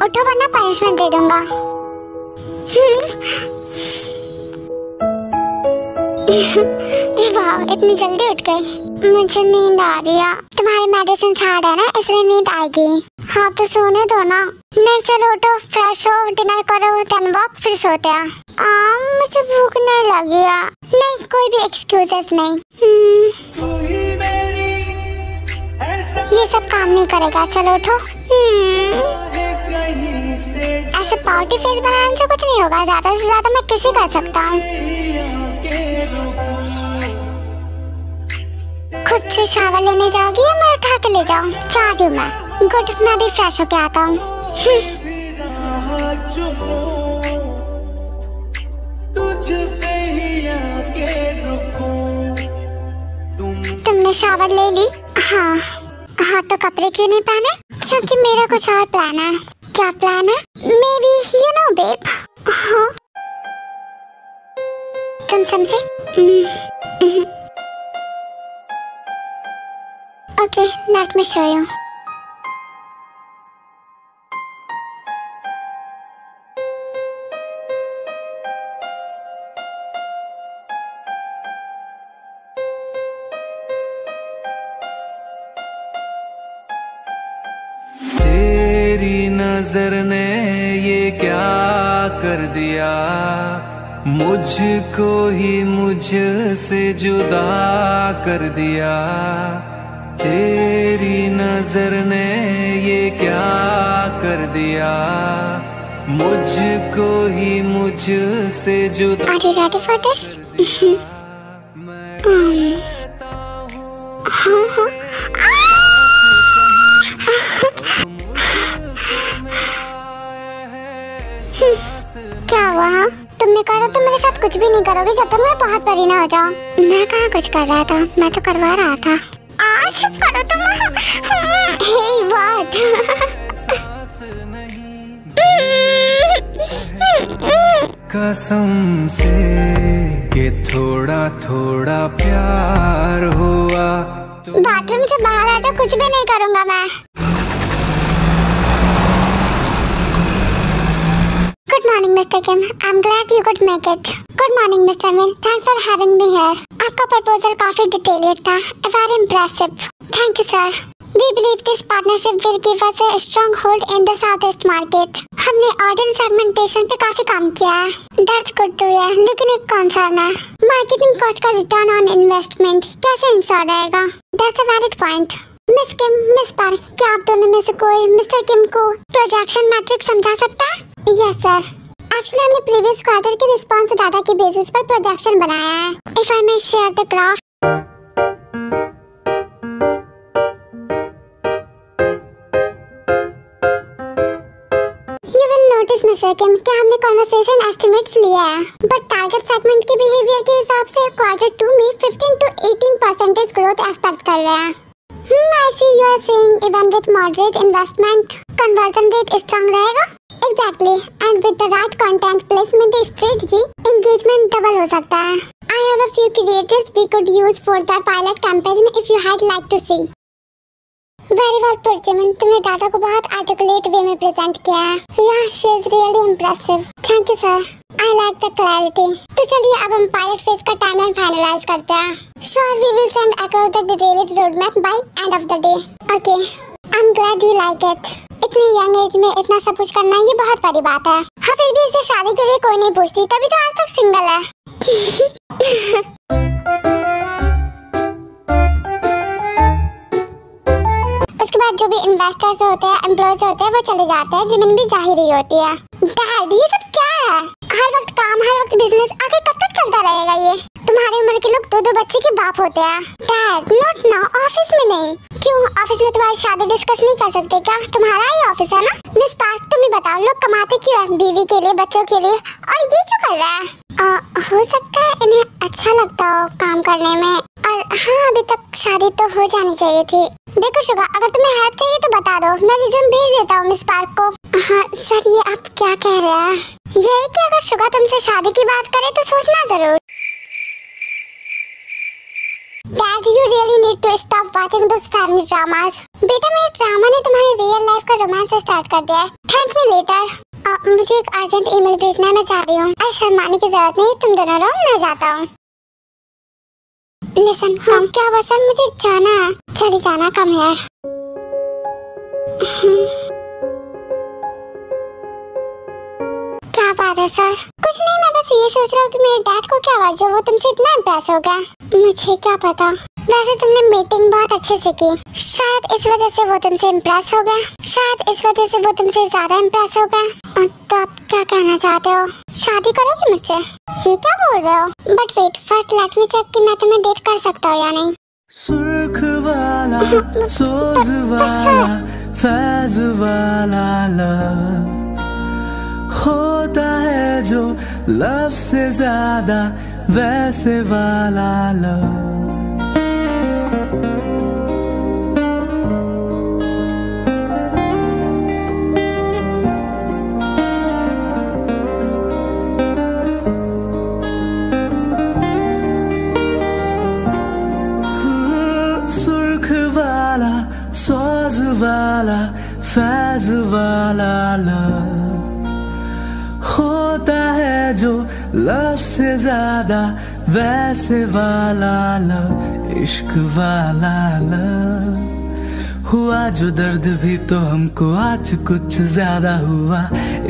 उठो वरना पनिशमेंट दे दूंगा। वाह, इतनी जल्दी उठ गई। मुझे नींद आ रही है। तुम्हारी मेडिसिन हार्ड है ना, इसलिए नींद आएगी। हाँ तो सोने दो ना। नहीं, चलो उठो, फ्रेश हो, डिनर करो, देन वॉक, फिर सोते हैं। मुझे भूख नहीं लगी है। नहीं, कोई भी एक्सक्यूजेस नहीं। ये सब काम नहीं करेगा। चलो उठो। ऐसे पार्टी फेस बनाने से कुछ नहीं होगा। ज्यादा से ज्यादा मैं किसी कर सकता हूँ। खुद से शावर लेने जाओगी या मैं उठा के ले जाऊँ? जा रही हूँ मैं। गुड, मैं भी फ्रेश होके आता हूँ। तुमने शावर ले ली? हाँ। हाँ तो कपड़े क्यों नहीं पहने? क्योंकि मेरा कुछ और प्लान है। क्या प्लान है? Maybe you know babe. हाँ, तुम समझे? Okay, let me show you. तेरी नजर ने ये क्या कर दिया, मुझको ही मुझसे जुदा कर दिया। तेरी नजर ने ये क्या कर दिया, मुझको ही मुझसे जुदा। Are you ready for this? क्या हुआ? तुमने कहा तुम मेरे साथ कुछ भी नहीं करोगे जब तक मैं बहुत बड़ी ना हो जाऊं। मैं कहाँ कुछ कर रहा था, मैं तो करवा रहा था। चुप करो तुम। Hey, what? कसम से कि थोड़ा थोड़ा प्यार हुआ। बाथरूम से बाहर आ जा, कुछ भी नहीं करूँगा मैं। Good morning, Mr. Kim. I'm glad you could make it. Good morning, Mr. Min. Thanks for having me here. आपका प्रपोजल काफी डिटेल्ड था. Very impressive. Thank you, sir. We believe this partnership will give us a strong hold in the Southeast market. हमने audience segmentation पे काफी काम किया है. That's good to hear. लेकिन एक कंसर्न है. मार्केटिंग कॉस्ट का रिटर्न ऑन इन्वेस्टमेंट कैसे इंश्योर रहेगा? That's a valid point. Miss Kim, miss park, क्या आप दोनों में से कोई मिस्टर किम को प्रोजेक्शन मैट्रिक्स समझा सकता है? Yes sir. एक्चुअली हमने प्रीवियस क्वार्टर के रिस्पांस डाटा के बेसिस पर प्रोजेक्शन बनाया है। If I may share the graph. You will notice mister Kim कि हमने कन्वर्सेशन एस्टिमेट्स लिया है, बट टारगेट सेगमेंट के बिहेवियर के हिसाब से क्वार्टर 2 में 15 to 18% ग्रोथ एक्सपेक्ट कर रहे हैं। I see you are saying even with moderate investment, conversion rate strong रहेगा? Exactly, and with the right content placement strategy, engagement double हो सकता है. I have a few creators we could use for the pilot campaign if you had like to see. Very well put, Jimin. तुमने data को बहुत articulate वे में present किया है. Yeah, she is really impressive. Thank you, sir. I like the clarity. तो चलिए अब हम पायलट फेज का टाइमलाइन फाइनलाइज करते हैं. Sure, we will send across the detailed roadmap by end of the day. Okay. I'm glad you like it. इतनी young age में इतना सब कुछ करना ये बहुत बड़ी बात है. हाँ, फिर भी इसे शादी के लिए कोई नहीं पूछती, तभी तो आज तक सिंगल है. उसके बाद जो भी इन्वेस्टर्स होते हैं, एम्प्लॉयज होते हैं, वो चले जाते हैं. जिमिन भी जा ही रही होती है. डैड, ये सब क्या है? हर वक्त काम, हर वक्त बिजनेस, आखिर कब तक चलता रहेगा ये? तुम्हारी उम्र के लोग 2-2 बच्चे के बाप होते हैं. डैड, नॉट नाउ, ऑफिस में नहीं. क्यों, ऑफिस में तुम्हारी शादी डिस्कस नहीं कर सकते क्या? तुम्हारा ही ऑफिस है ना? मिस पार्क, तुम ही बताओ, लोग कमाते क्यों है? बीवी के लिए, बच्चों के लिए, और ये क्यों कर रहा है? हो सकता है इन्हें अच्छा लगता हो काम करने में. और हाँ, अभी तक शादी तो हो जानी चाहिए थी. देखो शुगा, अगर तुम्हें हेल्प चाहिए तो बता दो, मैं रिज्यूम भेज देता हूँ मिस पार्क को. हाँ सर, ये आप क्या कह रहे हैं? यही कि अगर शुगा तुमसे शादी की बात करे तो सोचना जरूर. Dad, you really need to stop watching those family dramas. बेटा, मेरे ड्रामा ने तुम्हारी रियल लाइफ का रोमांस स्टार्ट कर दिया है. Thank me later. मुझे एक अर्जेंट ईमेल भेजना है, मैं जा रही हूँ. ऐसा शर्माने की जरूरत नहीं, तुम दोनों रहो, मैं जाता हूँ. Listen, हाँ क्या हुआ सर? मुझे जाना है. चली जाना, कम यार. क्या बात है सर? कुछ नहीं, मैं बस ये सोच रहा हूँ कि मेरे डैड को क्या हुआ जो वो तुमसे इतना इम्प्रेस हो गया. मुझे क्या पता. वैसे तुमने मीटिंग बहुत अच्छे से की. शायद इस वजह से वो तुमसे इम्प्रेस हो गया. शायद इस वजह से वो तुमसे ज्यादा इम्प्रेस हो गया. तो आप क्या कहना चाहते हो? शादी करोगे मुझसे? ये क्या बोल रहे हो? But wait, first let me check कि मैं तुम्हें डेट कर सकता हूँ या नहीं. सुर्ख वाला, सोज वाला, फैज वाला लव होता है जो लव से ज्यादा वैसे वाला लव. सुर्ख वाला, सोज वाला, फैज वाला लव होता है जो लव से ज्यादा वैसे वाला लव. इश्क वाला लव हुआ जो दर्द भी तो हमको आज कुछ ज्यादा हुआ.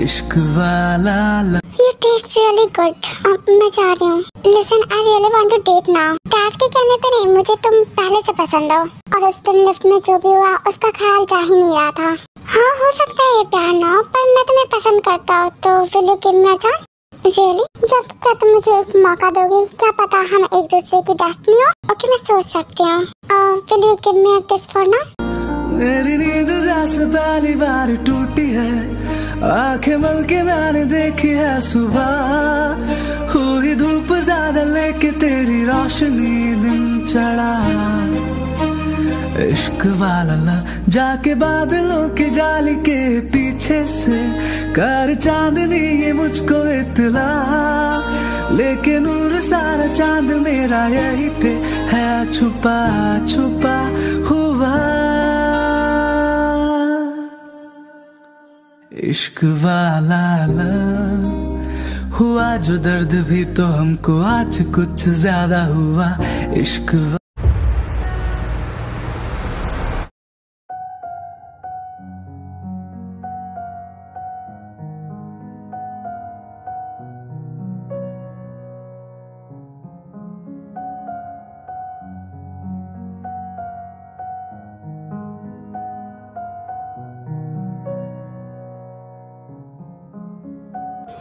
इश्क वाला love. You taste really good. मैं जा रही हूँ. Listen, I really want to date now. Dad के कहने पे नहीं, मुझे तुम पहले से पसंद हो. और उस दिन लिफ्ट में जो भी हुआ उसका ख्याल जा ही नहीं रहा था. हाँ, हो सकता है ये प्यार ना हो, पर मैं तुम्हें पसंद करता हूँ, तो will you give me a chance? Really? जब क्या तुम मुझे एक मौका दोगी? क्या पता हम एक दूसरे की डेस्टिनी हो? ओके, मैं सोच सकती हूँ. Will you give me a kiss for now? मेरी नींद जैसे पहली बार टूटी है, आंखें मल के मैंने देखी है सुबह, हुई धूप ज्यादा लेके तेरी रोशनी दिन चढ़ा, इश्क वाला ला जाके बादलों की जाली के पीछे से कर चांदनी ये मुझको इतला, लेके नूर सारा चांद मेरा यहीं पे है छुपा छुपा हुआ, इश्क वाला ला हुआ जो दर्द भी तो हमको आज कुछ ज्यादा हुआ, इश्क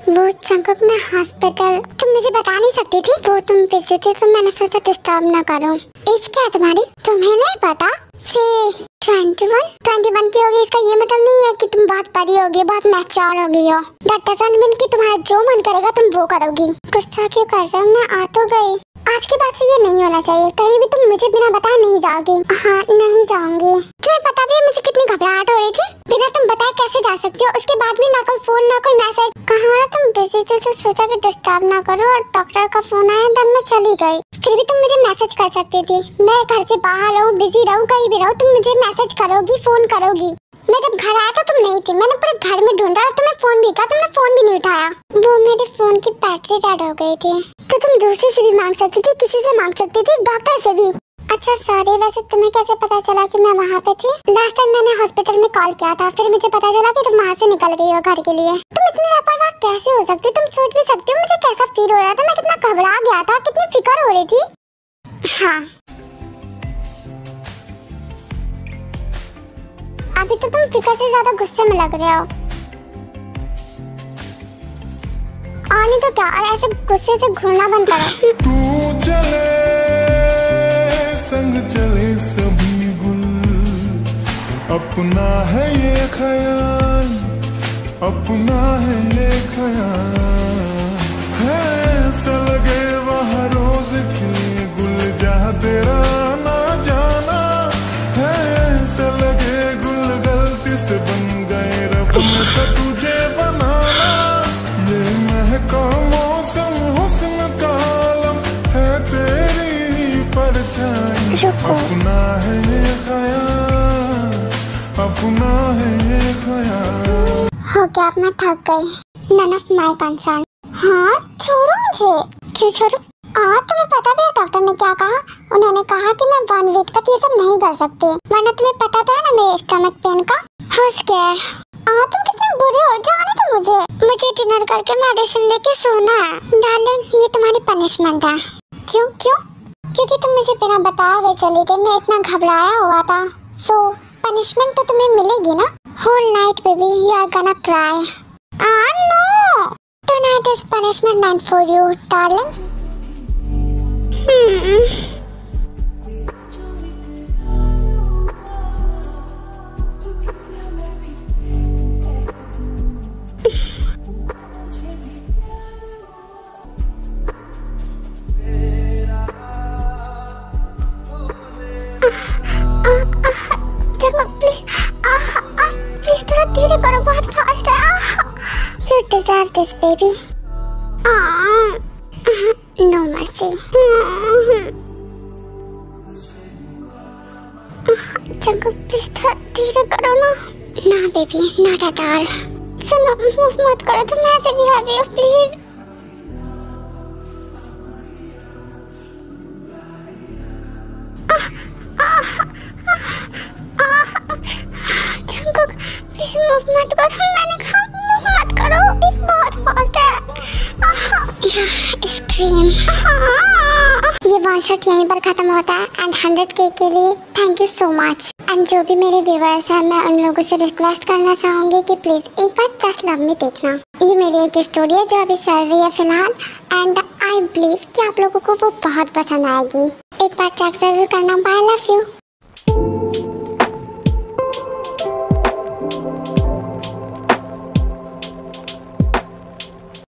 वो चंपक में हॉस्पिटल तुम मुझे बता नहीं सकती थी. वो तुम बिजी थी तो मैंने सोचा डिस्टर्ब ना करूं. एज क्या है तुम्हारी? तुम्हें नहीं पता? से 21 की होगी. इसका ये मतलब नहीं है कि तुम बहुत बड़ी होगी, बहुत मैच्योर हो गई हो. दैट डजंट मीन कि तुम्हारा जो मन करेगा तुम वो करोगी. गुस्सा क्यों कर रहे हो? मैं आ तो गई. आज के बाद से ये नहीं होना चाहिए. कहीं भी तुम मुझे बिना बताए नहीं जाओगी. हाँ, नहीं जाऊंगी. तुम्हें पता भी है मुझे कितनी घबराहट हो रही थी. बिना तुम बताए कैसे जा सकती हो? उसके बाद भी ना कोई फोन ना कोई मैसेज. कहाँ वाला तुम बिजी थे तो सोचा कि डिस्टर्ब ना करो, और डॉक्टर का फोन आया तब मैं चली गई. फिर भी तुम मुझे मैसेज कर सकती थी. मैं घर से बाहर रहूँ, बिजी रहूँ, कहीं भी रहूँ, तुम मुझे मैसेज करोगी, फोन करोगी. मैं जब घर आया तो तुम नहीं थी. मैंने पूरे घर में ढूंढा और तुम्हें फोन भी किया, तुमने फोन भी नहीं उठाया. वो मेरे फोन की बैटरी डेड हो गई थी. तो तुम दूसरे से भी मांग सकती थी, किसी से मांग सकती थी, डॉक्टर से भी. अच्छा सॉरी, वैसे तुम्हें कैसे पता चला कि मैं वहाँ पे थी? लास्ट टाइम मैंने हॉस्पिटल में कॉल किया था, फिर मुझे पता चला कि तुम वहाँ से निकल गई हो घर के लिए. तुम इतनी लापरवाह कैसे हो सकती? तुम सोच भी सकती हो मुझे कैसा फील हो रहा था. मैं कितना घबरा गया था, कितनी फिक्र हो रही थी. हाँ, अभी तो तुम फिक्र से ज्यादा गुस्से में लग रहे हो. और नहीं तो क्या, और ऐसे गुस्से से घूरना बंद करो. तू चले संग चले सभी गुल, अपना है ये ख्याल, अपना है ये ख्याल, है ऐसा लगे वहाँ रोज खिले गुल जहाँ तेरा ना जाना, है ऐसा लगे गुल गलती से बन गए रब ने तो तुझे बनाना, ये महका मौसम हुस्न का आलम है तेरी परछाई, अपना है ये ख्याल, अपना है ये ख्याल. हो गया, अब मैं थक गई. None of my concern. हाँ, छोड़ो मुझे. क्यों छोड़ो? तुम्हें पता भी है डॉक्टर ने क्या कहा? उन्होंने कहा कि मैं 1 वीक तक ये सब नहीं कर सकती. वरना तुम्हें पता तो है ना मेरे स्टमक पेन का. हो स्केयर. तुम कितने बुरे हो, जाने दो मुझे डिनर करके मेडिसिन लेके सोना है. डार्लिंग, ये तुम्हारी पनिशमेंट है. क्यों? क्योंकि तुम मुझे बिना बताए हुए चली गई. मैं इतना घबराया हुआ था. सो पनिशमेंट तो तुम्हें मिलेगी ना. Whole night baby you are gonna cry. No, tonight is punishment night for you, darling. Please थोड़ा धीरे करो, बहुत फास्ट है. You deserve this, baby. No mercy. चंको प्लीज थोड़ा धीरे करो ना. ना बेबी, not at all. सुनो, मूव मत करो, तुम ऐसे भी हावी हो, प्लीज. चंको प्लीज मूव मत करो. मैंने कहा मूव मत करो, बहुत फास्ट है. शॉट यहीं पर खत्म होता है एंड 100K के लिए thank you so much. And जो भी मेरे व्यूवर्स हैं, मैं उन लोगों से रिक्वेस्ट करना चाहूँगी कि प्लीज़ एक बार जस्ट लव मी देखना। ये मेरी एक स्टोरी है जो अभी चल रही है फिलहाल एंड आई बिलीव कि आप लोगों को वो बहुत पसंद आएगी। एक बार चेक जरूर करना। Bye, love you.